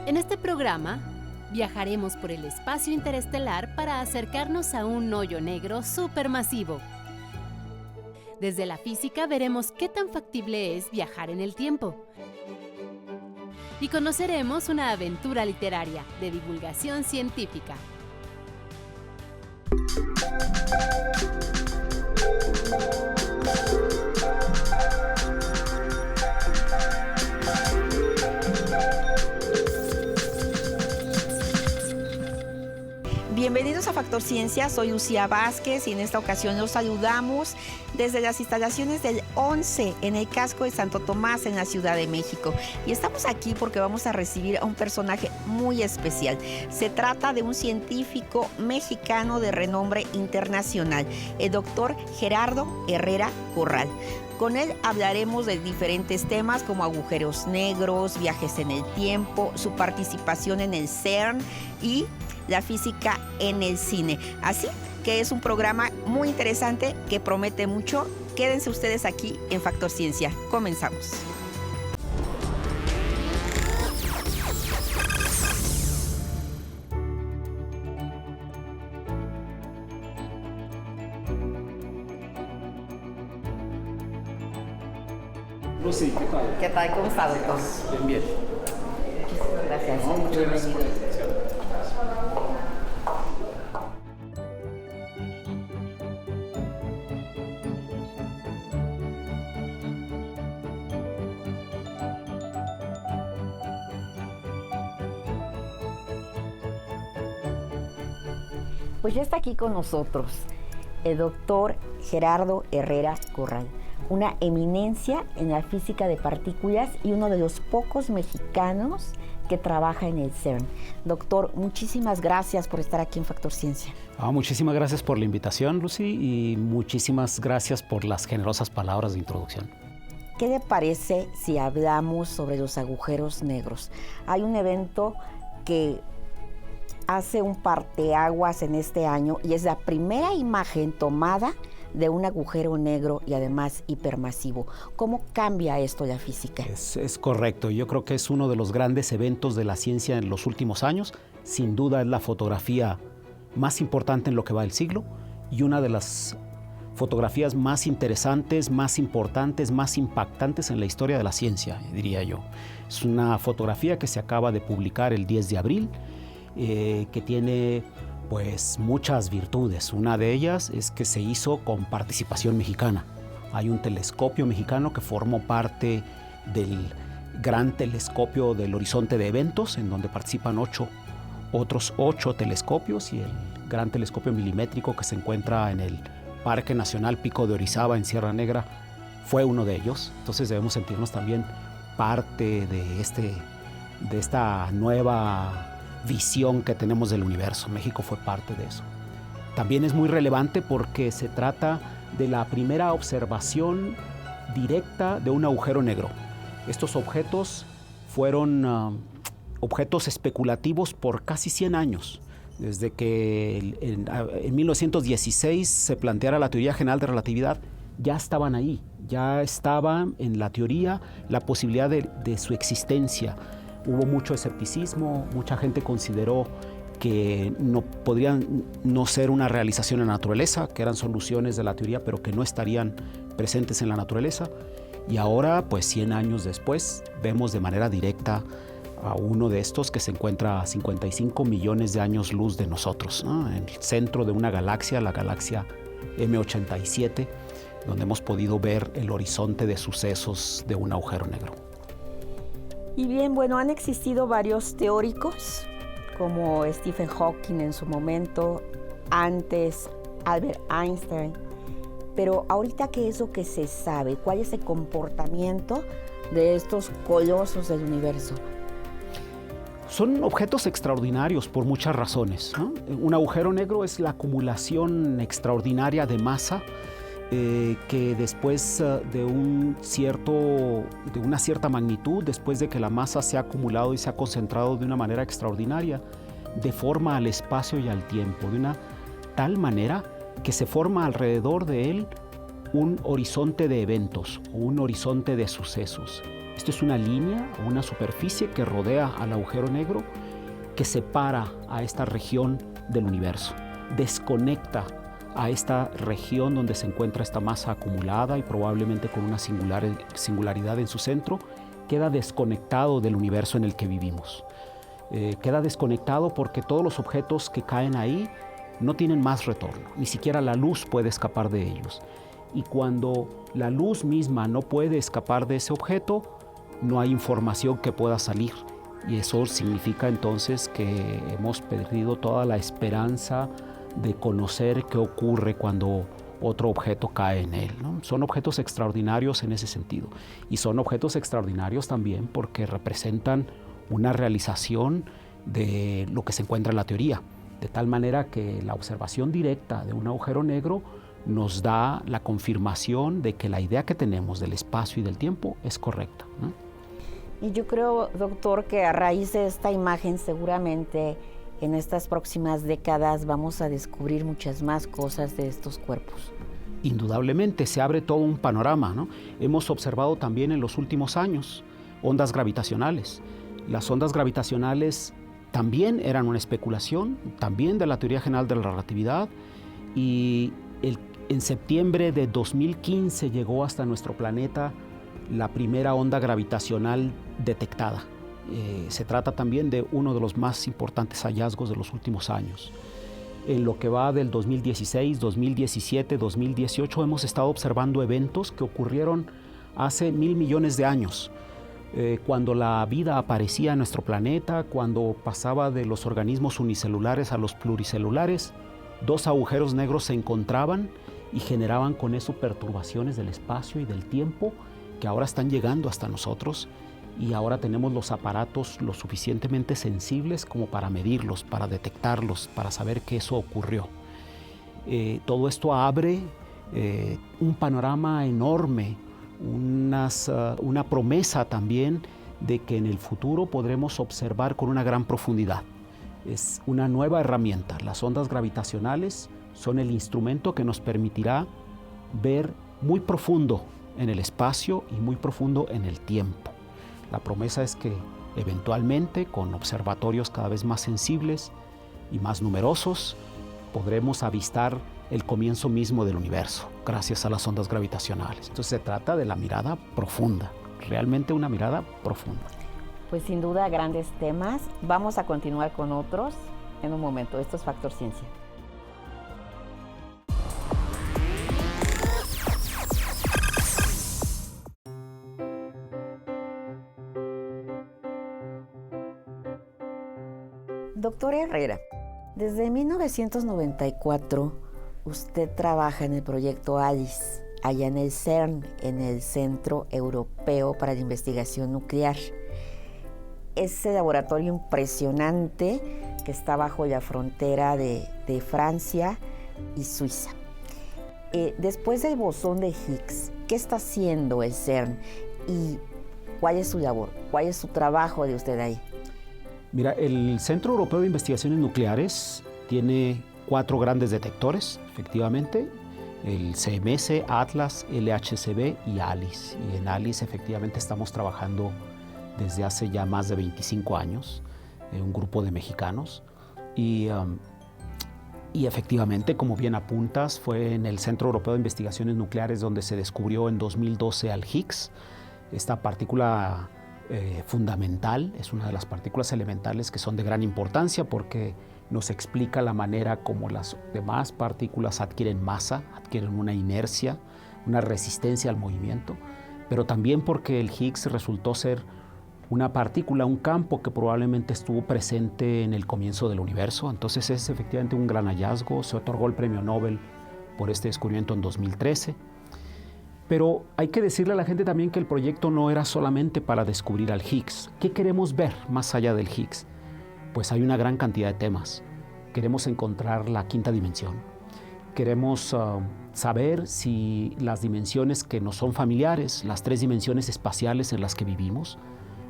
En este programa, viajaremos por el espacio interestelar para acercarnos a un hoyo negro supermasivo. Desde la física veremos qué tan factible es viajar en el tiempo. Y conoceremos una aventura literaria de divulgación científica. Bienvenidos a Factor Ciencia, soy Lucía Vázquez y en esta ocasión los saludamos desde las instalaciones del 11 en el casco de Santo Tomás en la Ciudad de México. Y estamos aquí porque vamos a recibir a un personaje muy especial. Se trata de un científico mexicano de renombre internacional, el doctor Gerardo Herrera Corral. Con él hablaremos de diferentes temas como agujeros negros, viajes en el tiempo, su participación en el CERN y la física en el cine. Así que es un programa muy interesante que promete mucho. Quédense ustedes aquí en Factor Ciencia. Comenzamos. Lucy, ¿qué tal? ¿Qué tal? ¿Cómo está, doctor? Bien, bien. Muchísimas gracias. No, muchas gracias por la invitación. Pues ya está aquí con nosotros el doctor Gerardo Herrera Corral, una eminencia en la física de partículas y uno de los pocos mexicanos que trabaja en el CERN. Doctor, muchísimas gracias por estar aquí en Factor Ciencia. Muchísimas gracias por la invitación, Lucy, y muchísimas gracias por las generosas palabras de introducción. ¿Qué le parece si hablamos sobre los agujeros negros? Hay un evento que hace un parteaguas en este año y es la primera imagen tomada de un agujero negro y además hipermasivo. ¿Cómo cambia esto la física? Es correcto. Yo creo que es uno de los grandes eventos de la ciencia en los últimos años. Sin duda es la fotografía más importante en lo que va del siglo y una de las fotografías más interesantes, más importantes, más impactantes en la historia de la ciencia, diría yo. Es una fotografía que se acaba de publicar el 10 de abril, que tiene pues muchas virtudes. Una de ellas es que se hizo con participación mexicana. Hay un telescopio mexicano que formó parte del gran telescopio del Horizonte de Eventos, en donde participan otros 8 telescopios, y el gran telescopio milimétrico que se encuentra en el Parque Nacional Pico de Orizaba en Sierra Negra fue uno de ellos. Entonces debemos sentirnos también parte de esta nueva visión que tenemos del universo. México fue parte de eso. También es muy relevante porque se trata de la primera observación directa de un agujero negro. Estos objetos fueron objetos especulativos por casi 100 años. Desde que en 1916 se planteara la teoría general de relatividad, ya estaban ahí, ya estaba en la teoría la posibilidad de su existencia. Hubo mucho escepticismo, mucha gente consideró que no podrían no ser una realización en la naturaleza, que eran soluciones de la teoría, pero que no estarían presentes en la naturaleza. Y ahora, pues 100 años después, vemos de manera directa a uno de estos que se encuentra a 55 millones de años luz de nosotros, ¿no? En el centro de una galaxia, la galaxia M87, donde hemos podido ver el horizonte de sucesos de un agujero negro. Y bien, bueno, han existido varios teóricos, como Stephen Hawking en su momento, antes Albert Einstein, pero ahorita, ¿qué es lo que se sabe? ¿Cuál es el comportamiento de estos colosos del universo? Son objetos extraordinarios por muchas razones, ¿no? Un agujero negro es la acumulación extraordinaria de masa que después de una cierta magnitud, después de que la masa se ha acumulado y se ha concentrado de una manera extraordinaria, deforma al espacio y al tiempo de una tal manera que se forma alrededor de él un horizonte de eventos, un horizonte de sucesos. Esto es una línea o una superficie que rodea al agujero negro que separa a esta región del universo, desconecta a esta región donde se encuentra esta masa acumulada y probablemente con una singularidad en su centro, queda desconectado del universo en el que vivimos. Queda desconectado porque todos los objetos que caen ahí no tienen más retorno, ni siquiera la luz puede escapar de ellos. Y cuando la luz misma no puede escapar de ese objeto, no hay información que pueda salir. Y eso significa entonces que hemos perdido toda la esperanza de conocer qué ocurre cuando otro objeto cae en él, ¿no? Son objetos extraordinarios en ese sentido. Y son objetos extraordinarios también porque representan una realización de lo que se encuentra en la teoría. De tal manera que la observación directa de un agujero negro nos da la confirmación de que la idea que tenemos del espacio y del tiempo es correcta, ¿no? Y yo creo, doctor, que a raíz de esta imagen seguramente en estas próximas décadas vamos a descubrir muchas más cosas de estos cuerpos. Indudablemente se abre todo un panorama, ¿no? Hemos observado también en los últimos años ondas gravitacionales. Las ondas gravitacionales también eran una especulación, también de la teoría general de la relatividad, y en septiembre de 2015 llegó hasta nuestro planeta la primera onda gravitacional detectada. Se trata también de uno de los más importantes hallazgos de los últimos años. En lo que va del 2016, 2017, 2018 hemos estado observando eventos que ocurrieron hace 1.000 millones de años. Cuando la vida aparecía en nuestro planeta, cuando pasaba de los organismos unicelulares a los pluricelulares, dos agujeros negros se encontraban y generaban con eso perturbaciones del espacio y del tiempo que ahora están llegando hasta nosotros, y ahora tenemos los aparatos lo suficientemente sensibles como para medirlos, para detectarlos, para saber que eso ocurrió. Todo esto abre un panorama enorme, una promesa también de que en el futuro podremos observar con una gran profundidad. Es una nueva herramienta. Las ondas gravitacionales son el instrumento que nos permitirá ver muy profundo en el espacio y muy profundo en el tiempo. La promesa es que eventualmente, con observatorios cada vez más sensibles y más numerosos, podremos avistar el comienzo mismo del universo, gracias a las ondas gravitacionales. Entonces se trata de la mirada profunda, realmente una mirada profunda. Pues sin duda grandes temas. Vamos a continuar con otros en un momento. Esto es Factor Ciencia. Doctor Herrera, desde 1994 usted trabaja en el proyecto ALICE, allá en el CERN, en el Centro Europeo para la Investigación Nuclear. Ese laboratorio impresionante que está bajo la frontera de Francia y Suiza. Después del bosón de Higgs, ¿qué está haciendo el CERN y cuál es su labor? ¿Cuál es su trabajo de usted ahí? Mira, el Centro Europeo de Investigaciones Nucleares tiene 4 grandes detectores, efectivamente, el CMS, ATLAS, LHCb y ALICE. Y en ALICE efectivamente estamos trabajando desde hace ya más de 25 años, un grupo de mexicanos. Y efectivamente, como bien apuntas, fue en el Centro Europeo de Investigaciones Nucleares donde se descubrió en 2012 al Higgs, esta partícula fundamental. Es una de las partículas elementales que son de gran importancia porque nos explica la manera como las demás partículas adquieren masa, adquieren una inercia, una resistencia al movimiento, pero también porque el Higgs resultó ser una partícula, un campo que probablemente estuvo presente en el comienzo del universo. Entonces es efectivamente un gran hallazgo. Se otorgó el premio Nobel por este descubrimiento en 2013. Pero hay que decirle a la gente también que el proyecto no era solamente para descubrir al Higgs. ¿Qué queremos ver más allá del Higgs? Pues hay una gran cantidad de temas. Queremos encontrar la quinta dimensión. Queremos saber si las dimensiones que nos son familiares, las 3 dimensiones espaciales en las que vivimos,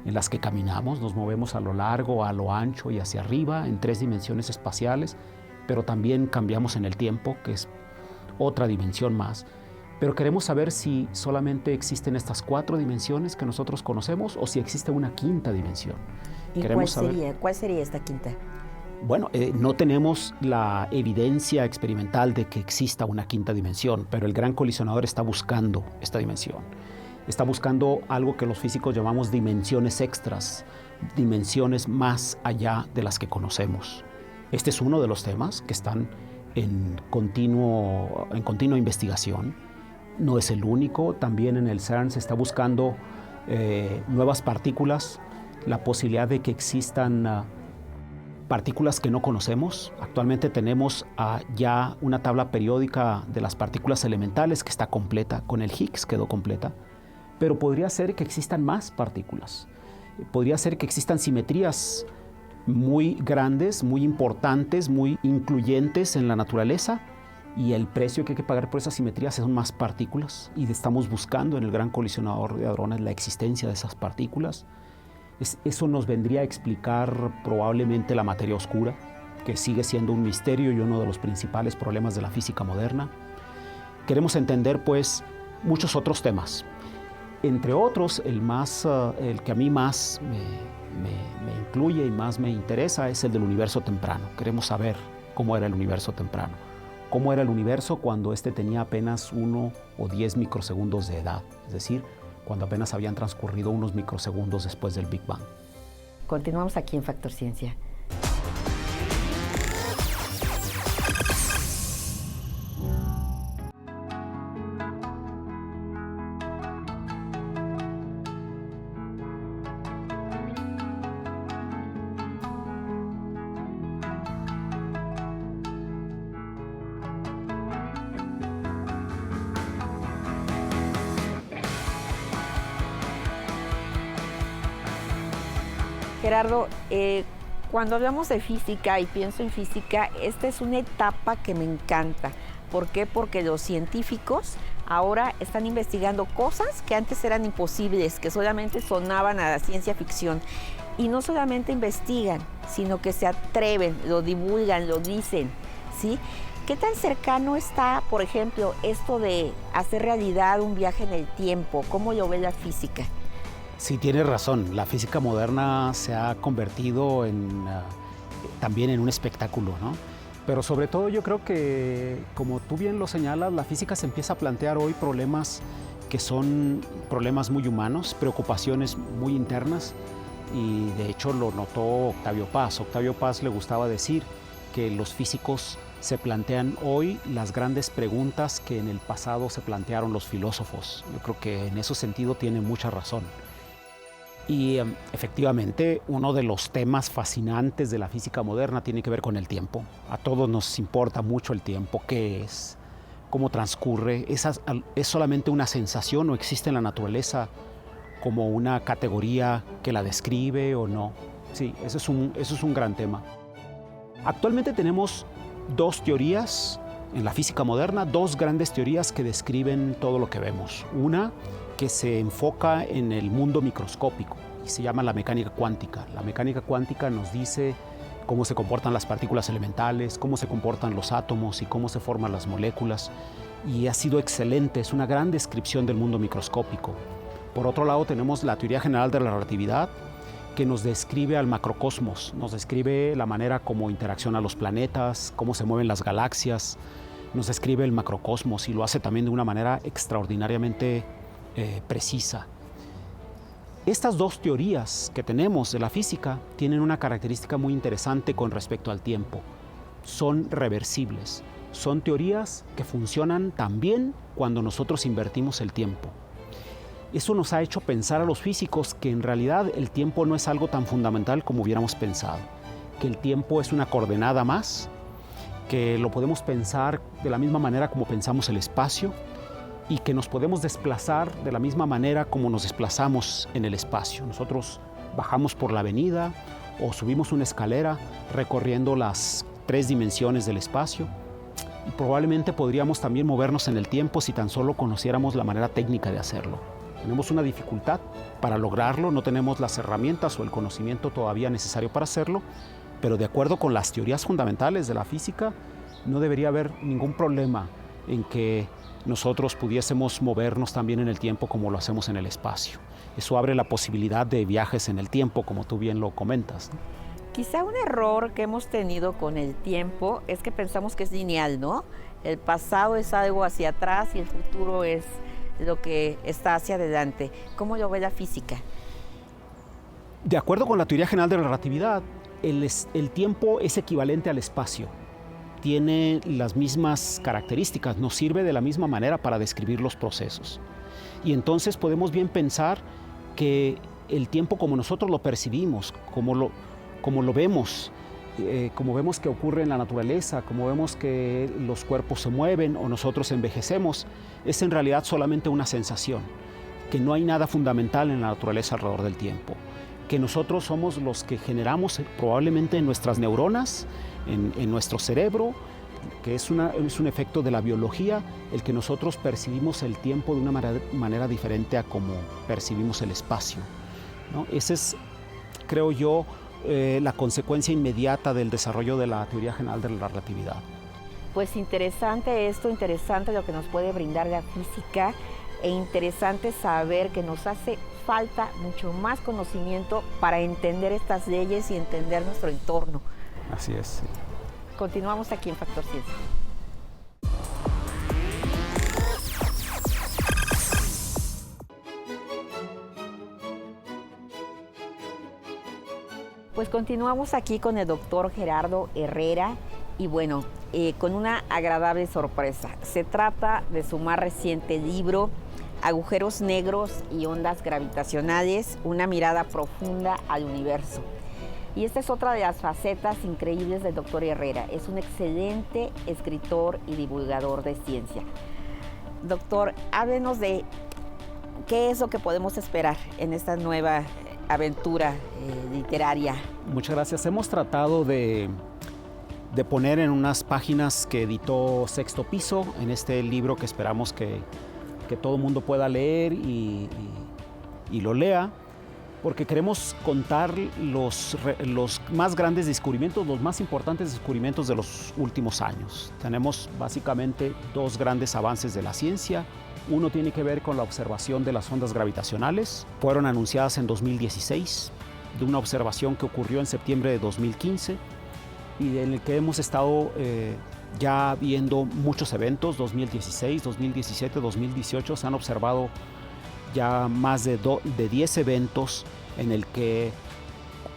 en las que caminamos, nos movemos a lo largo, a lo ancho y hacia arriba, en 3 dimensiones espaciales, pero también cambiamos en el tiempo, que es otra dimensión más. Pero queremos saber si solamente existen estas 4 dimensiones que nosotros conocemos o si existe una quinta dimensión. ¿Y cuál sería esta quinta? Bueno, no tenemos la evidencia experimental de que exista una quinta dimensión, pero el Gran Colisionador está buscando esta dimensión. Está buscando algo que los físicos llamamos dimensiones extras, dimensiones más allá de las que conocemos. Este es uno de los temas que están en continua investigación. No es el único, también en el CERN se está buscando nuevas partículas, la posibilidad de que existan partículas que no conocemos. Actualmente tenemos ya una tabla periódica de las partículas elementales que está completa, con el Higgs quedó completa, pero podría ser que existan más partículas. Podría ser que existan simetrías muy grandes, muy importantes, muy incluyentes en la naturaleza, y el precio que hay que pagar por esas simetrías son más partículas, y estamos buscando en el Gran Colisionador de Hadrones la existencia de esas partículas. Eso nos vendría a explicar probablemente la materia oscura, que sigue siendo un misterio y uno de los principales problemas de la física moderna. Queremos entender, pues, muchos otros temas. Entre otros, el que a mí más me incluye y más me interesa es el del universo temprano. Queremos saber cómo era el universo temprano. Cómo era el universo cuando este tenía apenas 1 o 10 microsegundos de edad. Es decir, cuando apenas habían transcurrido unos microsegundos después del Big Bang. Continuamos aquí en Factor Ciencia. Gerardo, cuando hablamos de física y pienso en física, esta es una etapa que me encanta. ¿Por qué? Porque los científicos ahora están investigando cosas que antes eran imposibles, que solamente sonaban a la ciencia ficción. Y no solamente investigan, sino que se atreven, lo divulgan, lo dicen, ¿sí? ¿Qué tan cercano está, por ejemplo, esto de hacer realidad un viaje en el tiempo? ¿Cómo lo ve la física? Sí, tienes razón. La física moderna se ha convertido también en un espectáculo, ¿no? Pero sobre todo yo creo que, como tú bien lo señalas, la física se empieza a plantear hoy problemas que son problemas muy humanos, preocupaciones muy internas, y de hecho lo notó Octavio Paz. Octavio Paz le gustaba decir que los físicos se plantean hoy las grandes preguntas que en el pasado se plantearon los filósofos. Yo creo que en ese sentido tiene mucha razón. Y efectivamente, uno de los temas fascinantes de la física moderna tiene que ver con el tiempo. A todos nos importa mucho el tiempo, qué es, cómo transcurre. ¿Es solamente una sensación o existe en la naturaleza como una categoría que la describe o no? Sí, eso es un gran tema. Actualmente tenemos 2 teorías en la física moderna, 2 grandes teorías que describen todo lo que vemos. Una que se enfoca en el mundo microscópico y se llama la mecánica cuántica. La mecánica cuántica nos dice cómo se comportan las partículas elementales, cómo se comportan los átomos y cómo se forman las moléculas, y ha sido excelente, es una gran descripción del mundo microscópico. Por otro lado, tenemos la teoría general de la relatividad, que nos describe al macrocosmos, nos describe la manera como interaccionan los planetas, cómo se mueven las galaxias, nos describe el macrocosmos y lo hace también de una manera extraordinariamente precisa. Estas 2 teorías que tenemos de la física tienen una característica muy interesante con respecto al tiempo. Son reversibles, son teorías que funcionan también cuando nosotros invertimos el tiempo. Eso nos ha hecho pensar a los físicos que en realidad el tiempo no es algo tan fundamental como hubiéramos pensado, que el tiempo es una coordenada más, que lo podemos pensar de la misma manera como pensamos el espacio, y que nos podemos desplazar de la misma manera como nos desplazamos en el espacio. Nosotros bajamos por la avenida o subimos una escalera recorriendo las 3 dimensiones del espacio, y probablemente podríamos también movernos en el tiempo si tan solo conociéramos la manera técnica de hacerlo. Tenemos una dificultad para lograrlo, no tenemos las herramientas o el conocimiento todavía necesario para hacerlo, pero de acuerdo con las teorías fundamentales de la física, no debería haber ningún problema en que nosotros pudiésemos movernos también en el tiempo como lo hacemos en el espacio. Eso abre la posibilidad de viajes en el tiempo, como tú bien lo comentas, ¿no? Quizá un error que hemos tenido con el tiempo es que pensamos que es lineal, ¿no? El pasado es algo hacia atrás y el futuro es lo que está hacia adelante. ¿Cómo lo ve la física? De acuerdo con la teoría general de la relatividad, el tiempo es equivalente al espacio. Tiene las mismas características, nos sirve de la misma manera para describir los procesos. Y entonces podemos bien pensar que el tiempo como nosotros lo percibimos, como lo vemos, como vemos que ocurre en la naturaleza, como vemos que los cuerpos se mueven o nosotros envejecemos, es en realidad solamente una sensación, que no hay nada fundamental en la naturaleza alrededor del tiempo, que nosotros somos los que generamos probablemente en nuestras neuronas, en nuestro cerebro, que es un efecto de la biología, el que nosotros percibimos el tiempo de una manera diferente a como percibimos el espacio, ¿no? Esa es, creo yo, la consecuencia inmediata del desarrollo de la teoría general de la relatividad. Pues interesante esto, interesante lo que nos puede brindar la física e interesante saber que nos hace falta mucho más conocimiento para entender estas leyes y entender nuestro entorno. Así es. Sí. Continuamos aquí en Factor Ciencia. Pues continuamos aquí con el doctor Gerardo Herrera y bueno, con una agradable sorpresa. Se trata de su más reciente libro, Agujeros Negros y Ondas Gravitacionales, una mirada profunda al universo. Y esta es otra de las facetas increíbles del doctor Herrera. Es un excelente escritor y divulgador de ciencia. Doctor, háblenos de qué es lo que podemos esperar en esta nueva aventura literaria. Muchas gracias. Hemos tratado de poner en unas páginas que editó Sexto Piso, en este libro que esperamos que todo el mundo pueda leer y lo lea, porque queremos contar los más grandes descubrimientos, los más importantes descubrimientos de los últimos años. Tenemos básicamente dos grandes avances de la ciencia. Uno tiene que ver con la observación de las ondas gravitacionales. Fueron anunciadas en 2016, de una observación que ocurrió en septiembre de 2015 y en el que hemos estado ya viendo muchos eventos. 2016, 2017, 2018 se han observado ya más de 10 eventos en el que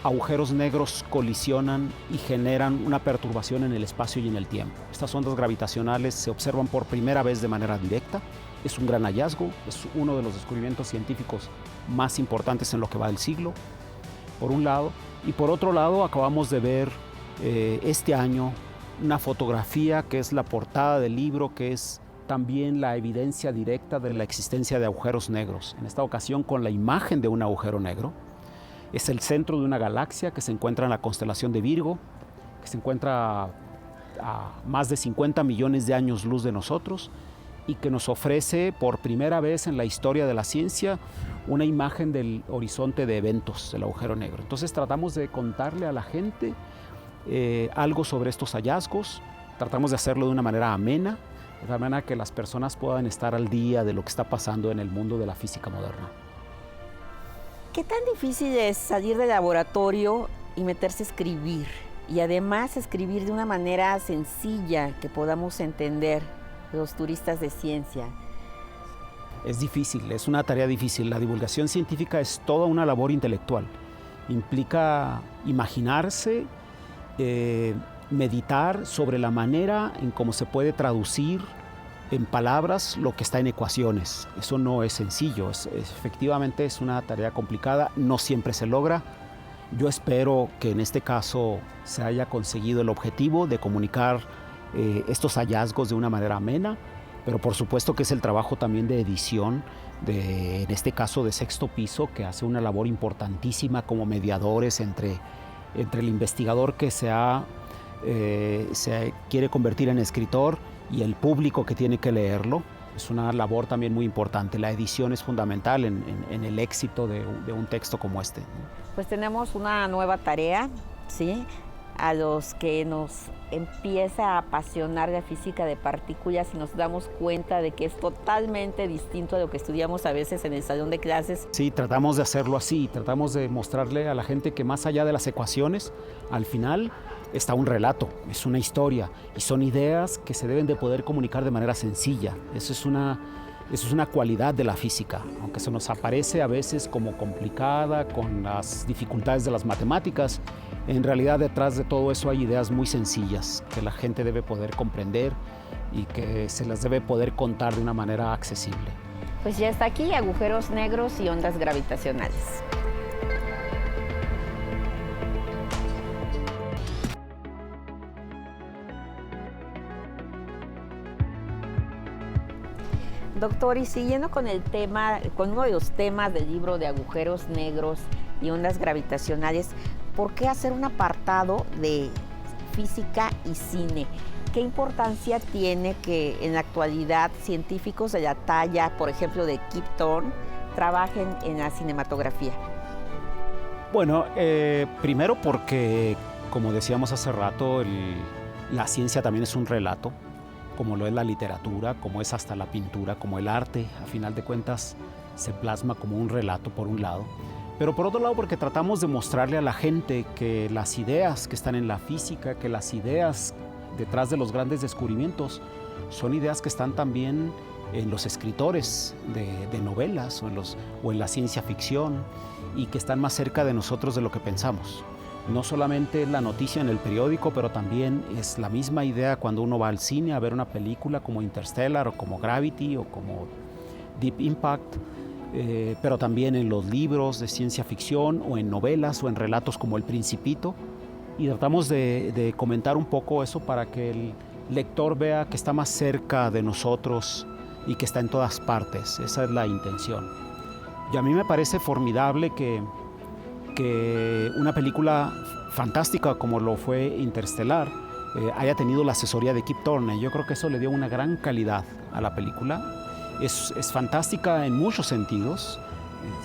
agujeros negros colisionan y generan una perturbación en el espacio y en el tiempo. Estas ondas gravitacionales se observan por primera vez de manera directa. Es un gran hallazgo, es uno de los descubrimientos científicos más importantes en lo que va del siglo, por un lado. Y por otro lado, acabamos de ver este año una fotografía que es la portada del libro, que es también la evidencia directa de la existencia de agujeros negros. En esta ocasión con la imagen de un agujero negro. Es el centro de una galaxia que se encuentra en la constelación de Virgo, que se encuentra a más de 50 millones de años luz de nosotros y que nos ofrece por primera vez en la historia de la ciencia una imagen del horizonte de eventos del agujero negro. Entonces tratamos de contarle a la gente algo sobre estos hallazgos, tratamos de hacerlo de una manera amena, de tal manera que las personas puedan estar al día de lo que está pasando en el mundo de la física moderna. ¿Qué tan difícil es salir del laboratorio y meterse a escribir? Y además escribir de una manera sencilla que podamos entender los turistas de ciencia. Es difícil, es una tarea difícil. La divulgación científica es toda una labor intelectual. Implica imaginarse, meditar sobre la manera en cómo se puede traducir en palabras lo que está en ecuaciones. Eso no es sencillo, efectivamente es una tarea complicada, no siempre se logra. Yo espero que en este caso se haya conseguido el objetivo de comunicar estos hallazgos de una manera amena, pero por supuesto que es el trabajo también de edición, en este caso de Sexto Piso, que hace una labor importantísima como mediadores entre el investigador que se quiere convertir en escritor y el público que tiene que leerlo. Es una labor también muy importante. La edición es fundamental en el éxito de un texto como este. Pues tenemos una nueva tarea, ¿sí? a los que nos empieza a apasionar la física de partículas y nos damos cuenta de que es totalmente distinto a lo que estudiamos a veces en el salón de clases. Sí, tratamos de hacerlo así, tratamos de mostrarle a la gente que más allá de las ecuaciones, al final está un relato, es una historia y son ideas que se deben de poder comunicar de manera sencilla. Eso es una cualidad de la física, aunque se nos aparece a veces como complicada con las dificultades de las matemáticas. En realidad detrás de todo eso hay ideas muy sencillas que la gente debe poder comprender y que se las debe poder contar de una manera accesible. Pues ya está aquí, agujeros negros y ondas gravitacionales. Doctor, y siguiendo con el tema, con uno de los temas del libro de agujeros negros y ondas gravitacionales, ¿por qué hacer un apartado de física y cine? ¿Qué importancia tiene que en la actualidad científicos de la talla, por ejemplo, de Kip Thorne, trabajen en la cinematografía? Bueno, primero porque, como decíamos hace rato, la ciencia también es un relato, como lo es la literatura, como es hasta la pintura, como el arte, a final de cuentas se plasma como un relato por un lado. Pero por otro lado porque tratamos de mostrarle a la gente que las ideas que están en la física, que las ideas detrás de los grandes descubrimientos son ideas que están también en los escritores de novelas o en la ciencia ficción y que están más cerca de nosotros de lo que pensamos. No solamente es la noticia en el periódico, pero también es la misma idea cuando uno va al cine a ver una película como Interstellar o como Gravity o como Deep Impact, pero también en los libros de ciencia ficción o en novelas o en relatos como El Principito. Y tratamos de comentar un poco eso para que el lector vea que está más cerca de nosotros y que está en todas partes. Esa es la intención. Y a mí me parece formidable que una película fantástica como lo fue Interstellar haya tenido la asesoría de Kip Thorne. Yo creo que eso le dio una gran calidad a la película. Es fantástica en muchos sentidos,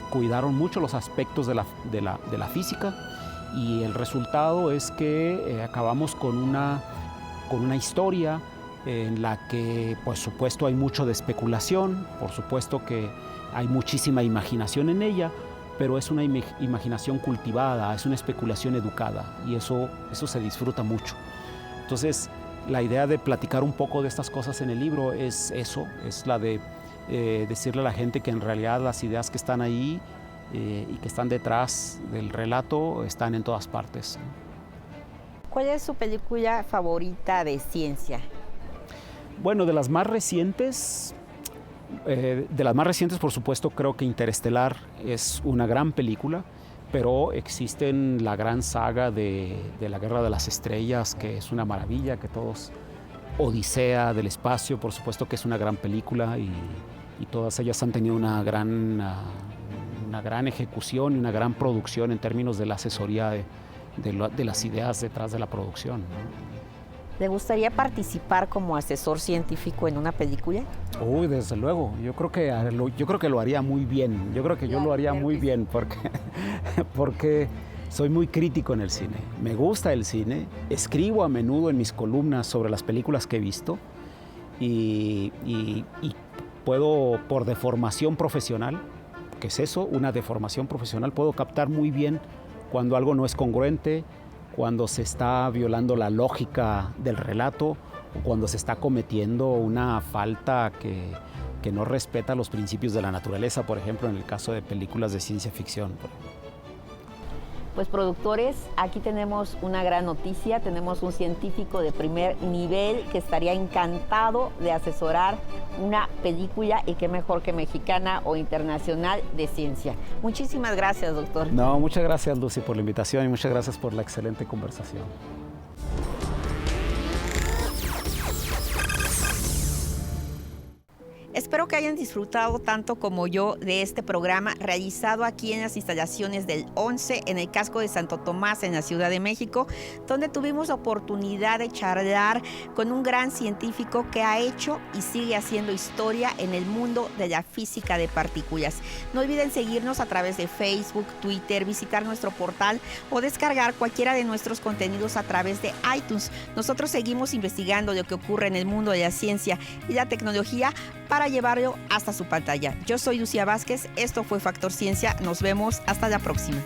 cuidaron mucho los aspectos de la física y el resultado es que acabamos con una historia en la que, por supuesto, hay mucho de especulación, por supuesto que hay muchísima imaginación en ella, pero es una imaginación cultivada, es una especulación educada y eso se disfruta mucho. Entonces, la idea de platicar un poco de estas cosas en el libro es eso, es la de decirle a la gente que en realidad las ideas que están ahí y que están detrás del relato están en todas partes. ¿Cuál es su película favorita de ciencia? Bueno, de las más recientes, por supuesto, creo que Interestelar es una gran película, pero existen la gran saga de la Guerra de las Estrellas, que es una maravilla, que todos... Odisea del espacio, por supuesto que es una gran película y todas ellas han tenido una gran ejecución y una gran producción en términos de la asesoría de las ideas detrás de la producción, ¿no? ¿Le gustaría participar como asesor científico en una película? Uy, desde luego. Yo creo que lo haría muy bien. Yo creo que yo lo haría muy bien porque soy muy crítico en el cine. Me gusta el cine. Escribo a menudo en mis columnas sobre las películas que he visto y puedo, por deformación profesional, ¿qué es eso? Una deformación profesional, puedo captar muy bien cuando algo no es congruente, cuando se está violando la lógica del relato o cuando se está cometiendo una falta que no respeta los principios de la naturaleza, por ejemplo, en el caso de películas de ciencia ficción. Pues productores, aquí tenemos una gran noticia, tenemos un científico de primer nivel que estaría encantado de asesorar una película y qué mejor que mexicana o internacional de ciencia. Muchísimas gracias, doctor. No, muchas gracias, Lucy, por la invitación y muchas gracias por la excelente conversación. Espero que hayan disfrutado tanto como yo de este programa realizado aquí en las instalaciones del 11 en el casco de Santo Tomás en la Ciudad de México, donde tuvimos la oportunidad de charlar con un gran científico que ha hecho y sigue haciendo historia en el mundo de la física de partículas. No olviden seguirnos a través de Facebook, Twitter, visitar nuestro portal o descargar cualquiera de nuestros contenidos a través de iTunes. Nosotros seguimos investigando lo que ocurre en el mundo de la ciencia y la tecnología para llevarlo hasta su pantalla. Yo soy Lucía Vázquez, esto fue Factor Ciencia, nos vemos hasta la próxima.